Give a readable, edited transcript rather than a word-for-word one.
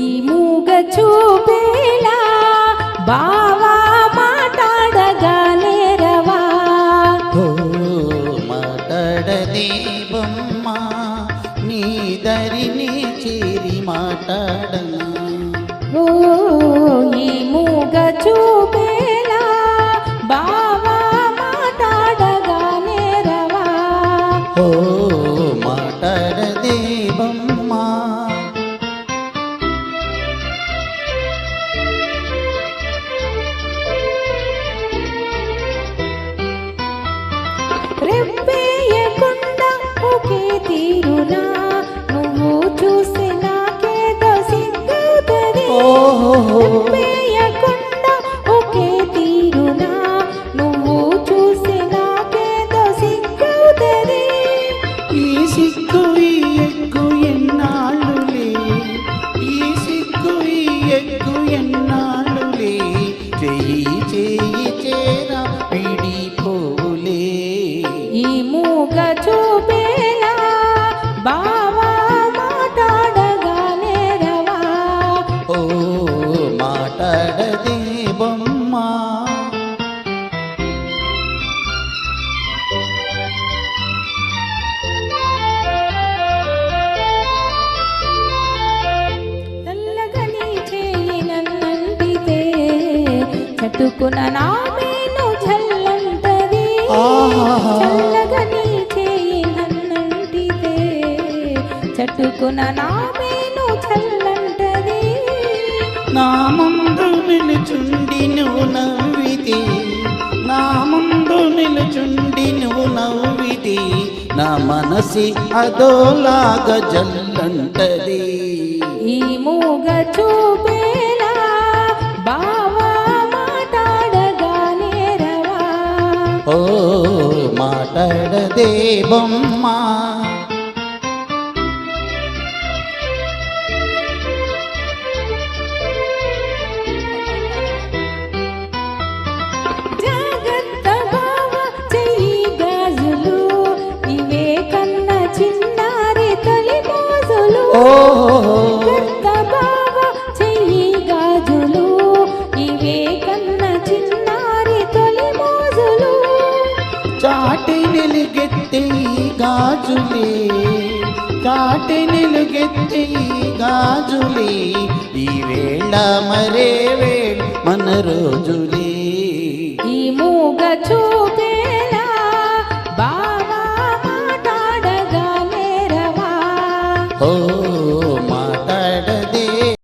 ఈ మూగ చూపేలా బావా మాట్లాడగా నేరవా మాట్లాడదే బొమ్మ నీ దరిని చేరి మాట్లాడనా ఓ ఈ మూగ చూపేలా బావా మాట్లాడగా నేరవా ఓ మాట్లాడదే బొమ్మ రెప్పేయకుండా ఒకే తీరునా నువ్వు చూసి నాకేదో సిగ్గుతది రెప్పేయకుండా ఒకే తీరునా నువ్వు చూసి నాకేదో సిగ్గుతది ఈ సిగ్గు ఈ ఎగ్గు ఎన్నాళ్ళులే ఈ సిగ్గు ఈ ఎగ్గు ఎన్నాళ్ళులే చెయ్యి చెయ్యి చేరా విడిపోలే ఈ మూగ చూపేలా బావా మాట్లాడగా నేరవా ఓ మాట్లాడదే బొమ్మ తెల్లగని చేయి నన్నంటితే చటుకున నా మేను చల్లంటది చల్లగని చేయి నన్నంటితే చటుకున నా మేను చల్లంటది నా ముందు నిలుచుండి నువ్వు నవ్వితే నా ముందు నిలుచుండి నువ్వు నవ్వితే నా మనసి అదోలాగా జల్లంటది ఈ మూగ చూపేలా బావా మాట్లాడగా నేరవా ఓ మాట్లాడదే బొమ్మ జాగ్రత్త బావా చెయ్యి గాజులు ఇవే కన్న చిన్నారి తొలి మోజులు జాగ్రత్త బావా చెయ్యి గాజులు ఇవే కన్న చిన్నారి తొలి మోజులు చాటి నిలుగెత్తే గాజులే చాటి నిలుగెత్తే గాజులే ఈ వేళ మరే వేళ మన రోజులే ఈ మూగ చూ